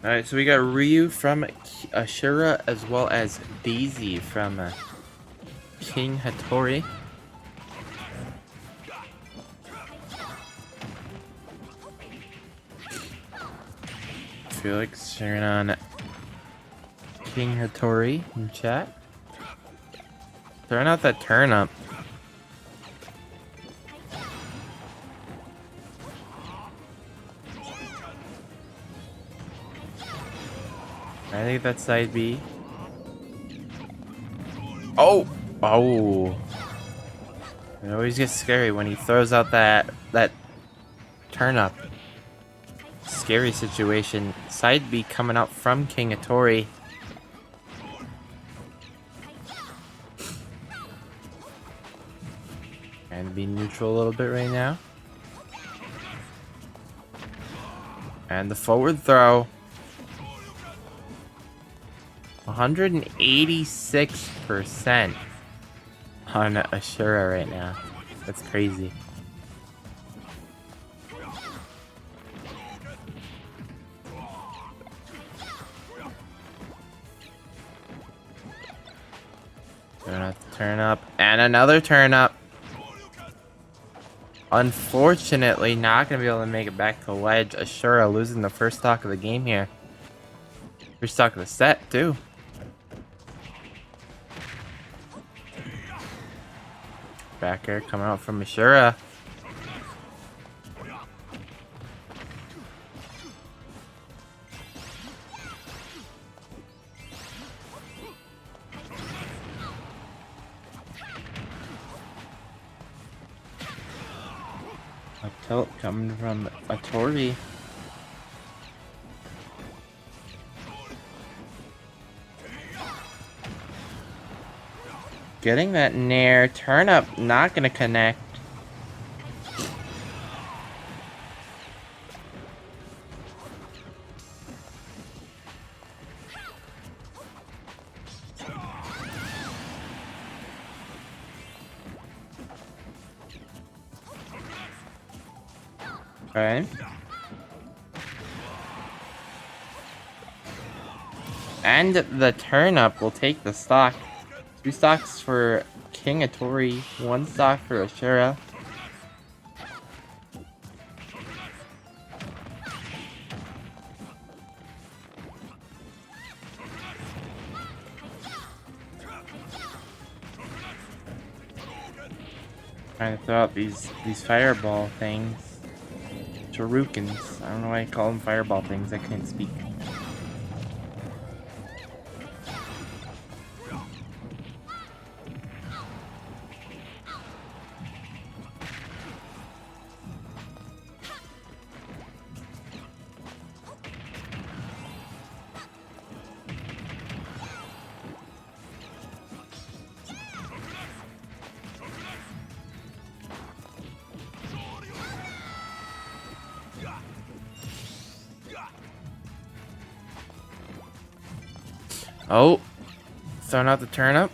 Alright, so we got Ryu from Asura as well as Daisy from KingHatorrii. Felix sharing on KingHatorrii in chat. Throwing out that turnip. I think that's side B. Oh! Oh! It always gets scary when he throws out that turnip. Scary situation. Side B coming out from KingHatorrii. And be neutral a little bit right now. And the forward throw. 186% on Asura right now. That's crazy. Turn up, and another turn up. Unfortunately, not gonna be able to make it back to ledge. Asura losing the first stock of the game here. First stock of the set, too. Back air coming out from Asura. A tilt coming from KingHatorrii. Getting that nair. Turn up, not gonna connect. Okay. And the turn up will take the stock. 2 stocks for KingHatorrii, 1 stock for Asura. Trying to throw out these fireball things. Shurikens. I don't know why I call them fireball things. I can't speak. Oh, throwing out the turnip.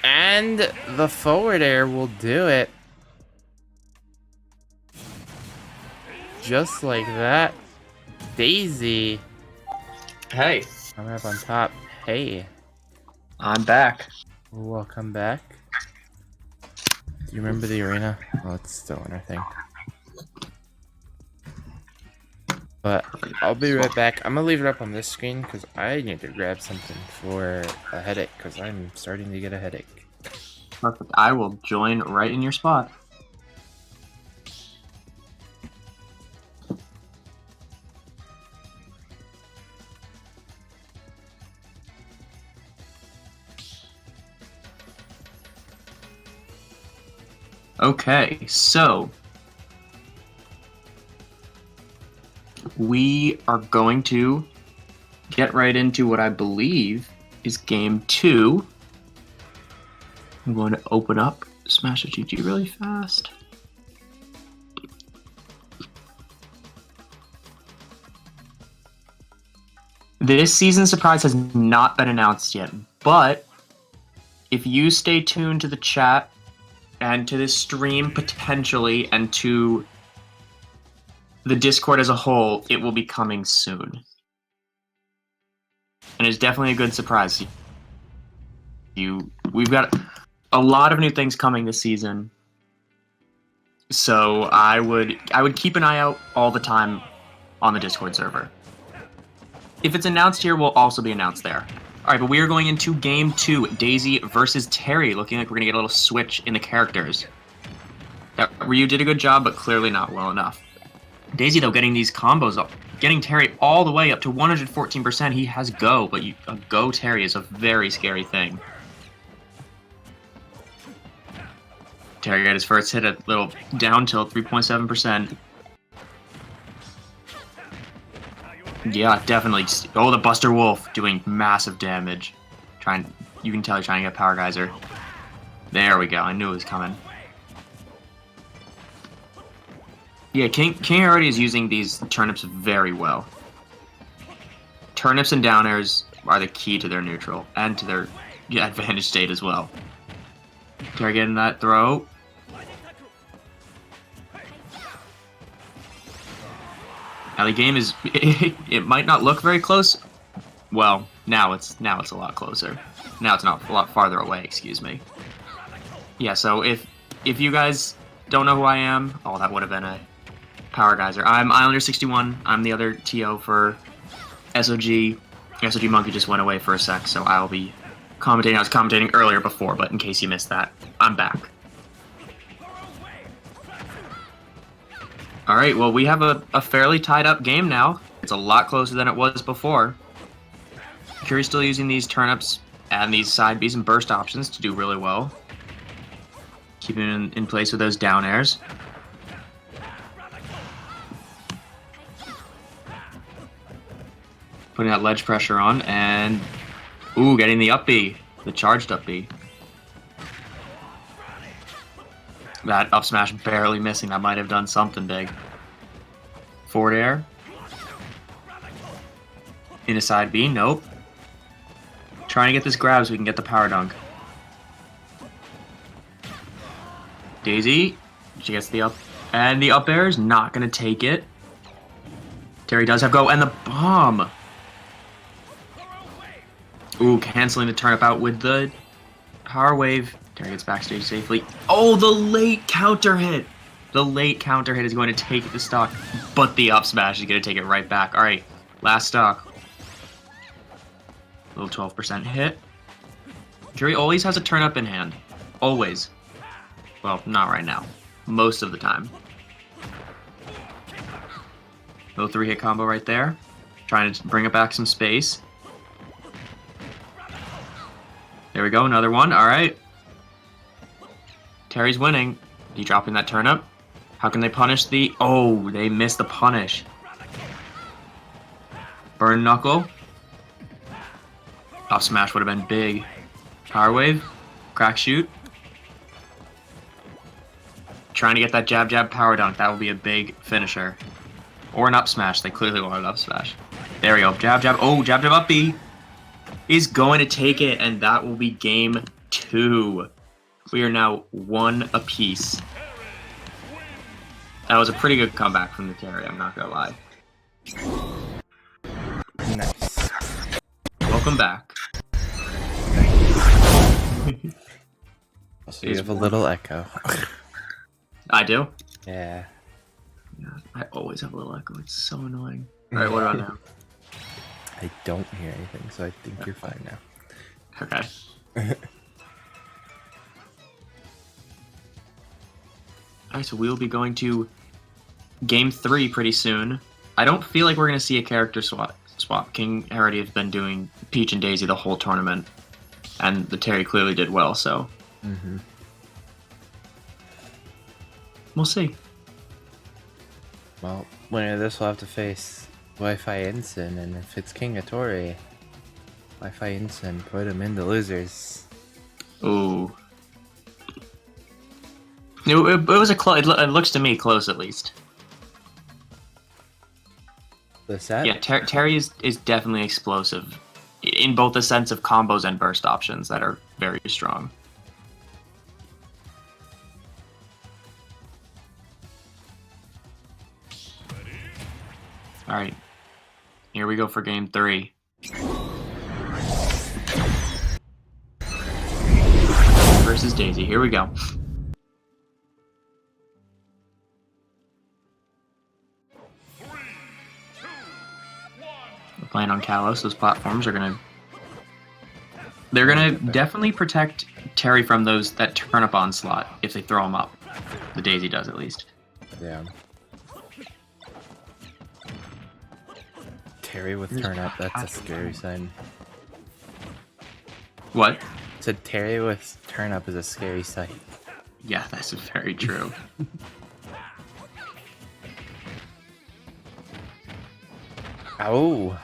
And the forward air will do it. Just like that. Daisy. Hey. Coming up on top. Hey. I'm back. Welcome back. Do you remember the arena? Oh, it's still in our thing. But I'll be right back. I'm gonna leave it up on this screen because I need to grab something for a headache because I'm starting to get a headache. Perfect. I will join right in your spot. Okay, so we are going to get right into what I believe is game 2. I'm going to open up Smash a GG really fast. This season surprise has not been announced yet, but if you stay tuned to the chat and to this stream potentially and to the Discord as a whole, it will be coming soon. And it's definitely a good surprise. We've got a lot of new things coming this season. So I would keep an eye out all the time on the Discord server. If it's announced here, we'll also be announced there. All right, but we are going into Game 2, Daisy versus Terry. Looking like we're going to get a little switch in the characters. Ryu did a good job, but clearly not well enough. Daisy, though, getting these combos up, getting Terry all the way up to 114%. He has Go, but a Go Terry is a very scary thing. Terry got his first hit, a little down tilt, 3.7%. Yeah, definitely. Oh, the Buster Wolf doing massive damage. You can tell he's trying to get Power Geyser. There we go. I knew it was coming. Yeah, KingHatorrii is using these turnips very well. Turnips and down airs are the key to their neutral and to their advantage state as well. Terry getting that throw. Now the game is it might not look very close. Well, now it's a lot closer. Now it's not a lot farther away, excuse me. Yeah, so if you guys don't know who I am, oh, that would have been a Power Geyser. I'm Islander61. I'm the other TO for SOG. SOG Monkey just went away for a sec, so I'll be commentating. I was commentating earlier before, but in case you missed that, I'm back. Alright, well, we have a fairly tied up game now. It's a lot closer than it was before. Curie's still using these turnips and these side Bs and burst options to do really well. Keeping in place with those down airs. Putting that ledge pressure on, and ooh, getting the up B, the charged up B. That up smash barely missing. That might have done something big. Forward air. Into side B, nope. Trying to get this grab so we can get the power dunk. Daisy, she gets the up, and the up air is not going to take it. Terry does have Go, and the bomb. Ooh, canceling the turnip out with the power wave. Terry gets backstage safely. Oh, the late counter hit. The late counter hit is going to take the stock, but the up smash is going to take it right back. All right, last stock. Little 12% hit. Terry always has a turn up in hand. Always. Well, not right now. Most of the time. Little 3-hit combo right there. Trying to bring it back some space. There we go, another one. All right. Terry's winning. He dropping that turnip. How can they punish the... Oh, they missed the punish. Burn knuckle. Up smash would have been big. Power wave. Crack shoot. Trying to get that jab jab power dunk. That will be a big finisher. Or an up smash. They clearly want an up smash. There we go. Jab jab. Oh, jab jab up B. Is going to take it, and that will be game 2. We are now 1 apiece. That was a pretty good comeback from the Terry, I'm not gonna lie. Nice. Welcome back. Also, you have a little echo. I do? Yeah. Yeah, I always have a little echo, it's so annoying. Alright, what about now? I don't hear anything, so I think you're fine now. Okay. Alright, so we'll be going to Game 3 pretty soon. I don't feel like we're going to see a character swap. KingHatorrii has been doing Peach and Daisy the whole tournament, and the Terry clearly did well, so... We'll see. Well, winner of this will have to face Wi-Fi Ensign, and if it's KingHatorrii, Wi-Fi Ensign put him in the losers. Ooh. It was a close. It looks to me close, at least. The set? Yeah, Terry is definitely explosive, in both the sense of combos and burst options that are very strong. All right, here we go for game 3. Versus Daisy. Here we go. We're playing on Kalos. Those platforms are they're gonna definitely protect Terry from that turnip onslaught if they throw him up. The Daisy does, at least. Yeah. Terry with turnip, that's a scary sign. What? Said Terry with turnip is a scary sight. Yeah, that's very true. Oh.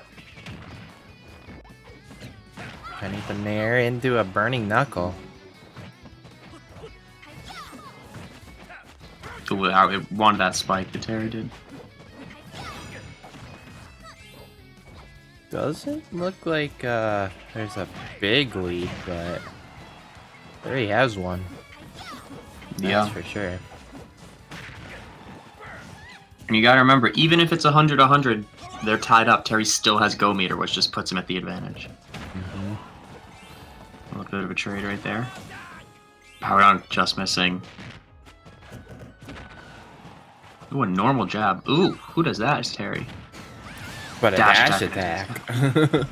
Penny the Nair into a burning knuckle. Ooh, it wanted that spike that Terry did. Doesn't look like there's a big lead, but there he has one. Yeah, That's for sure. And you gotta remember, even if it's 100-100, they're tied up. Terry still has go meter, which just puts him at the advantage. A little bit of a trade right there. Power down, just missing. Ooh, a normal jab. Ooh, who does that? It's Terry. But a Dash dash attack. attack.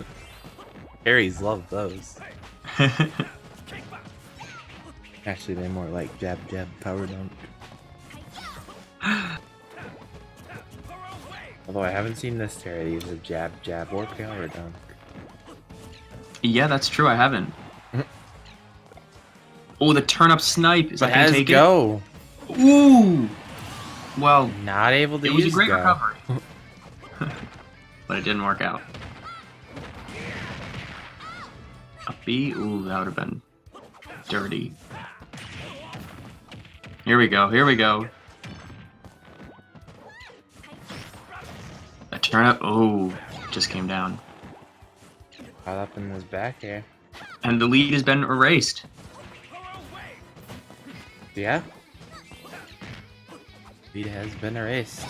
Harry's love those. Actually, they're more like jab, jab, power dunk. Although I haven't seen this Terry use a jab, jab, or power dunk. Yeah, that's true. I haven't. Oh, the turnip snipe. Is But that gonna has take go. it? Ooh. Well, Not able to it was use a great go. recovery, but it didn't work out. A B. Ooh, that would have been dirty. Here we go. Here we go. A turnip. Oh, just came down. Caught up in his back here. And the lead has been erased. Yeah. Lead has been erased.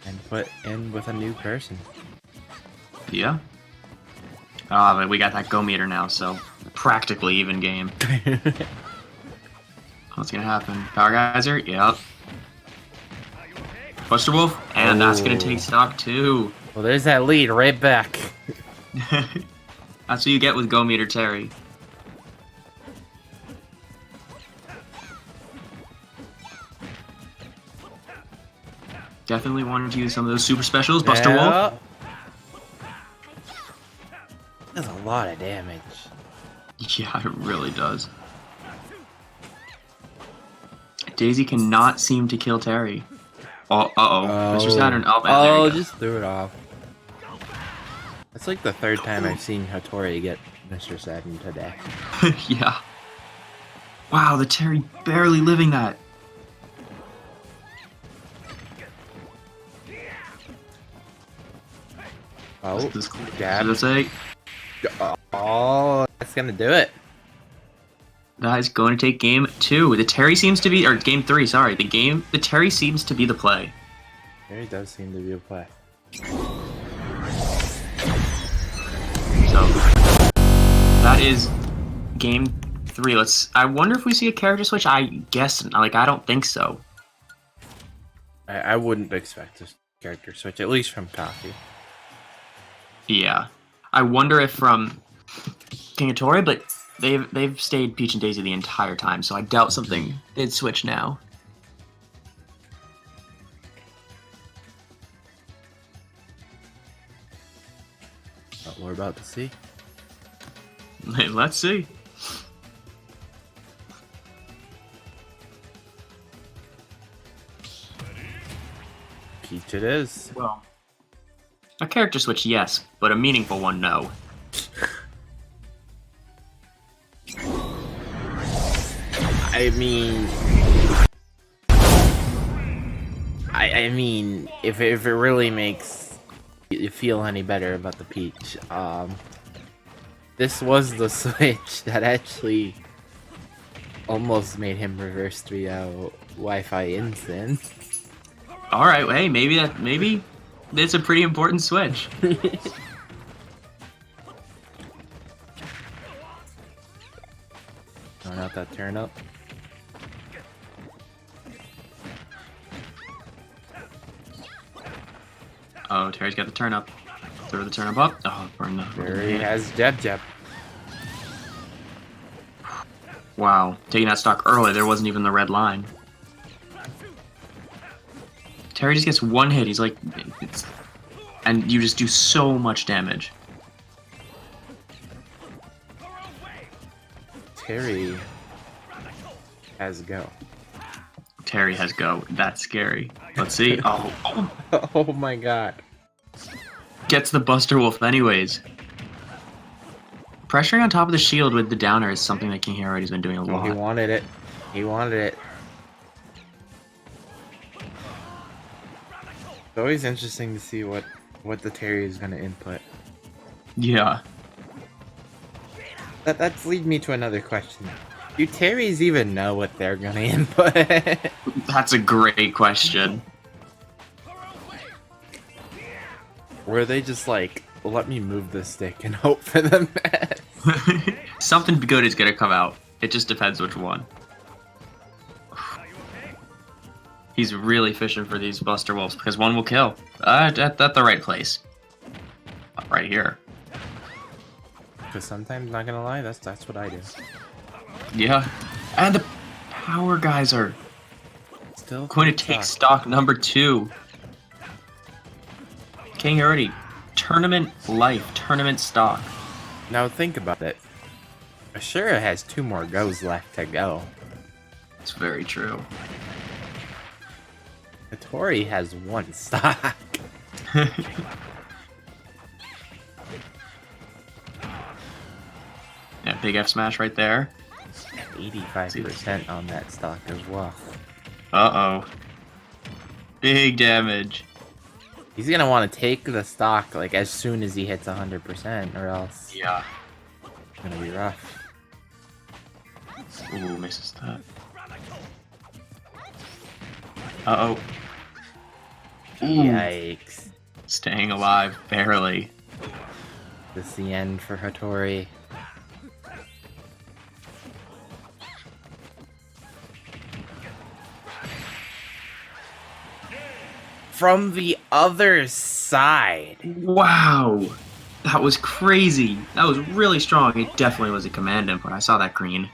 And put in with a new person. Yeah. But we got that go meter now, so practically even game. What's gonna happen? Power geyser? Yep. Buster Wolf? And that's gonna take stock too. Well, there's that lead right back. That's what you get with go meter Terry. Definitely wanted to use some of those super specials. Buster Wolf? That's a lot of damage. Yeah, it really does. Daisy cannot seem to kill Terry. Oh, Mr. Saturn. Oh, man, there you go. Just threw it off. That's like the third time I've seen Hattori get Mr. Saturn today. Yeah. Wow, the Terry barely living that. Oh, This jab. is a Oh, that's gonna do it. that is going to take game 2. The Terry seems to be, or game 3. Sorry, the Terry seems to be the play. There he does seem to be a play. So that is game 3. I wonder if we see a character switch. I guess, like, I don't think so. I wouldn't expect a character switch, at least from Coffee. Yeah, I wonder if from KingHatorrii, but they've stayed Peach and Daisy the entire time, so I doubt something they'd switch now. What we're about to see. Let's see. Peach it is. Well, a character switch, yes, but a meaningful one, no. I mean, I mean, if it really makes you feel any better about the Peach, this was the switch that actually almost made him reverse 3-0 Wi-Fi instant. All right, hey, maybe it's a pretty important switch. Throwing out that turn up. Oh, Terry's got the turn up. Throw the turn up. Oh, burn the. There he has Jeb. Wow, taking that stock early, there wasn't even the red line. Terry just gets one hit. He's like, and you just do so much damage. Terry has go. Terry has go. That's scary. Let's see. Oh, Oh my god. gets the Buster Wolf anyways. Pressuring on top of the shield with the downer is something that KingHatorrii has been doing a Oh, lot. he wanted it. He wanted it. It's always interesting to see what the Terry is gonna input. Yeah. That's lead me to another question. Do Terrys even know what they're gonna input? That's a great question. Where they just like, let me move the stick and hope for the best. Something good is gonna come out. It just depends which one. He's really fishing for these Buster Wolves because one will kill. At the right place. Right here. Because sometimes, not gonna lie, that's what I do. Yeah. And the power guys are Still going to take stock number 2. KingHatorrii, tournament life, tournament stock. Now think about it. Asura has 2 more goes left to go. It's very true. KingHatorrii has 1 stock. Yeah, big F smash right there. 85% on that stock as well. Uh-oh. Big damage. He's gonna want to take the stock like as soon as he hits 100%, or else Yeah. it's gonna be rough. Ooh, misses that. Uh-oh. Ooh. Yikes. Staying alive, barely. This is the end for KingHatorrii. From the other side. Wow. That was crazy. That was really strong. It definitely was a command input. I saw that green.